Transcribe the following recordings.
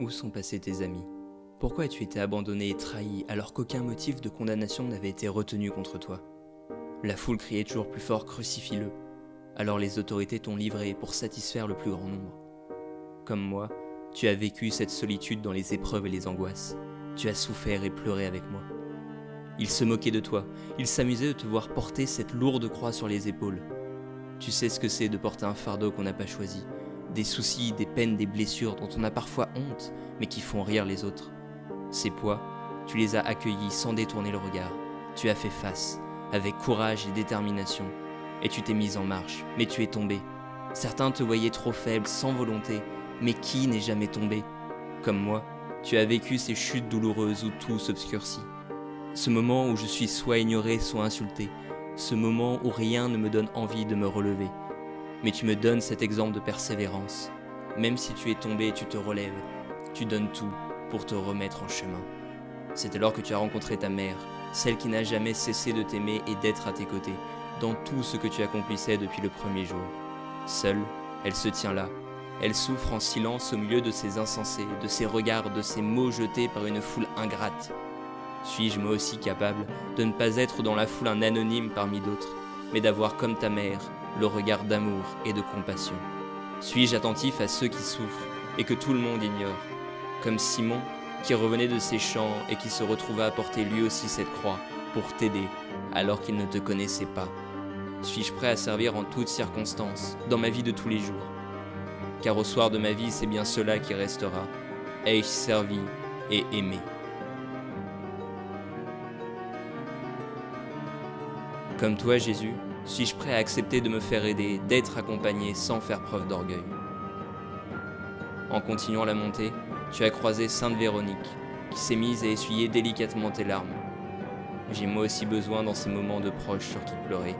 Où sont passés tes amis? Pourquoi as-tu été abandonné et trahi alors qu'aucun motif de condamnation n'avait été retenu contre toi? La foule criait toujours plus fort: crucifie-le. Alors les autorités t'ont livré pour satisfaire le plus grand nombre. Comme moi, tu as vécu cette solitude dans les épreuves et les angoisses. Tu as souffert et pleuré avec moi. Ils se moquaient de toi, ils s'amusaient de te voir porter cette lourde croix sur les épaules. Tu sais ce que c'est de porter un fardeau qu'on n'a pas choisi, des soucis, des peines, des blessures dont on a parfois honte, mais qui font rire les autres. Ces poids, tu les as accueillis sans détourner le regard. Tu as fait face, avec courage et détermination, et tu t'es mis en marche, mais tu es tombé. Certains te voyaient trop faible, sans volonté, mais qui n'est jamais tombé? Comme moi, tu as vécu ces chutes douloureuses où tout s'obscurcit. Ce moment où je suis soit ignoré, soit insulté. Ce moment où rien ne me donne envie de me relever. Mais tu me donnes cet exemple de persévérance. Même si tu es tombé, tu te relèves. Tu donnes tout pour te remettre en chemin. C'est alors que tu as rencontré ta mère, celle qui n'a jamais cessé de t'aimer et d'être à tes côtés, dans tout ce que tu accomplissais depuis le premier jour. Seule, elle se tient là. Elle souffre en silence au milieu de ces insensés, de ces regards, de ces mots jetés par une foule ingrate. Suis-je moi aussi capable de ne pas être dans la foule un anonyme parmi d'autres, mais d'avoir comme ta mère le regard d'amour et de compassion? Suis-je attentif à ceux qui souffrent et que tout le monde ignore, comme Simon qui revenait de ses champs et qui se retrouva à porter lui aussi cette croix pour t'aider alors qu'il ne te connaissait pas? Suis-je prêt à servir en toutes circonstances, dans ma vie de tous les jours? Car au soir de ma vie, c'est bien cela qui restera. Ai-je servi et aimé? Comme toi, Jésus, suis-je prêt à accepter de me faire aider, d'être accompagné sans faire preuve d'orgueil? En continuant la montée, tu as croisé Sainte Véronique, qui s'est mise à essuyer délicatement tes larmes. J'ai moi aussi besoin dans ces moments de proches sur qui pleurer,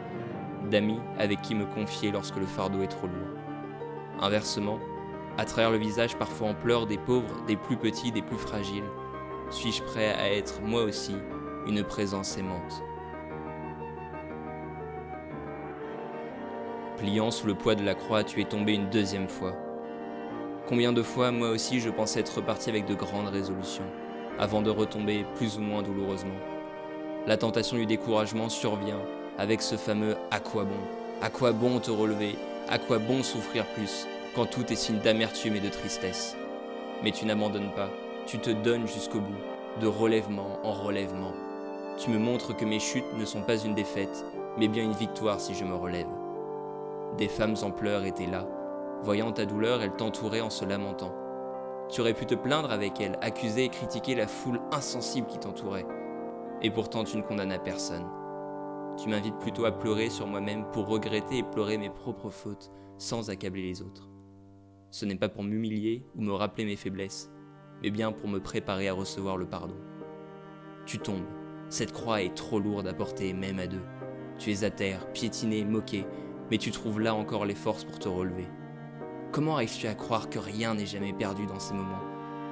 d'amis avec qui me confier lorsque le fardeau est trop lourd. Inversement, à travers le visage parfois en pleurs des pauvres, des plus petits, des plus fragiles, suis-je prêt à être moi aussi une présence aimante? Pliant sous le poids de la croix, tu es tombé une deuxième fois. Combien de fois, moi aussi, je pensais être reparti avec de grandes résolutions, avant de retomber plus ou moins douloureusement. La tentation du découragement survient avec ce fameux « à quoi bon ?» À quoi bon te relever? À quoi bon souffrir plus, quand tout est signe d'amertume et de tristesse? Mais tu n'abandonnes pas, tu te donnes jusqu'au bout, de relèvement en relèvement. Tu me montres que mes chutes ne sont pas une défaite, mais bien une victoire si je me relève. Des femmes en pleurs étaient là. Voyant ta douleur, elles t'entouraient en se lamentant. Tu aurais pu te plaindre avec elles, accuser et critiquer la foule insensible qui t'entourait. Et pourtant tu ne condamnas personne. Tu m'invites plutôt à pleurer sur moi-même pour regretter et pleurer mes propres fautes, sans accabler les autres. Ce n'est pas pour m'humilier ou me rappeler mes faiblesses, mais bien pour me préparer à recevoir le pardon. Tu tombes. Cette croix est trop lourde à porter, même à deux. Tu es à terre, piétiné, moqué, mais tu trouves là encore les forces pour te relever. Comment arrives-tu à croire que rien n'est jamais perdu dans ces moments,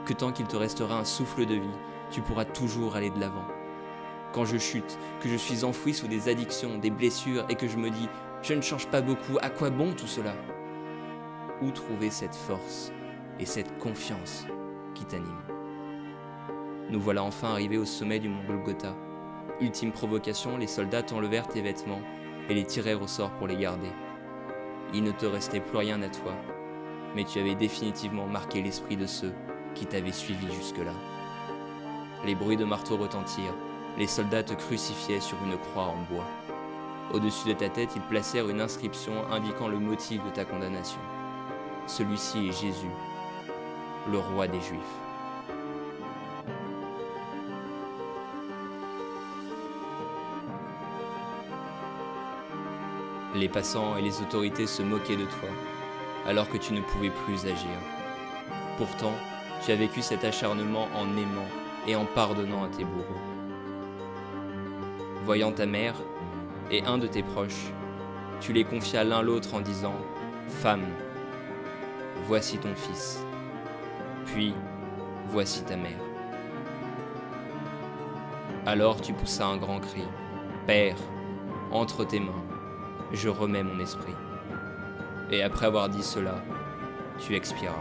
que tant qu'il te restera un souffle de vie, tu pourras toujours aller de l'avant? Quand je chute, que je suis enfoui sous des addictions, des blessures, et que je me dis « je ne change pas beaucoup, à quoi bon tout cela ?» Où trouver cette force et cette confiance qui t'anime? Nous voilà enfin arrivés au sommet du mont Golgotha. Ultime provocation, les soldats t'enlevèrent tes vêtements et les tirèrent au sort pour les garder. Il ne te restait plus rien à toi, mais tu avais définitivement marqué l'esprit de ceux qui t'avaient suivi jusque-là. Les bruits de marteau retentirent, les soldats te crucifiaient sur une croix en bois. Au-dessus de ta tête, ils placèrent une inscription indiquant le motif de ta condamnation. Celui-ci est Jésus, le roi des Juifs. Les passants et les autorités se moquaient de toi, alors que tu ne pouvais plus agir. Pourtant, tu as vécu cet acharnement en aimant et en pardonnant à tes bourreaux. Voyant ta mère et un de tes proches, tu les confias l'un l'autre en disant « Femme, voici ton fils, puis voici ta mère. » Alors tu poussas un grand cri « Père, entre tes mains, je remets mon esprit. » Et après avoir dit cela, tu expiras.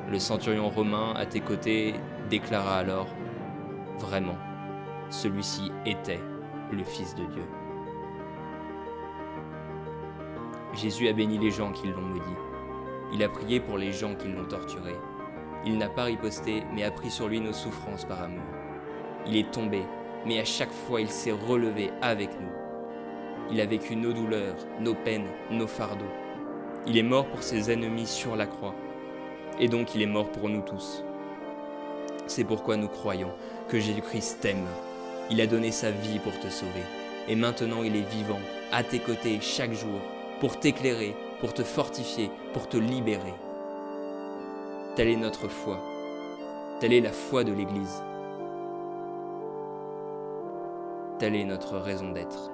Le centurion romain à tes côtés déclara alors, « Vraiment, celui-ci était le Fils de Dieu. » Jésus a béni les gens qui l'ont maudit. Il a prié pour les gens qui l'ont torturé. Il n'a pas riposté, mais a pris sur lui nos souffrances par amour. Il est tombé, mais à chaque fois il s'est relevé avec nous. Il a vécu nos douleurs, nos peines, nos fardeaux. Il est mort pour ses ennemis sur la croix. Et donc il est mort pour nous tous. C'est pourquoi nous croyons que Jésus-Christ t'aime. Il a donné sa vie pour te sauver. Et maintenant il est vivant, à tes côtés chaque jour, pour t'éclairer, pour te fortifier, pour te libérer. Telle est notre foi. Telle est la foi de l'Église. Telle est notre raison d'être.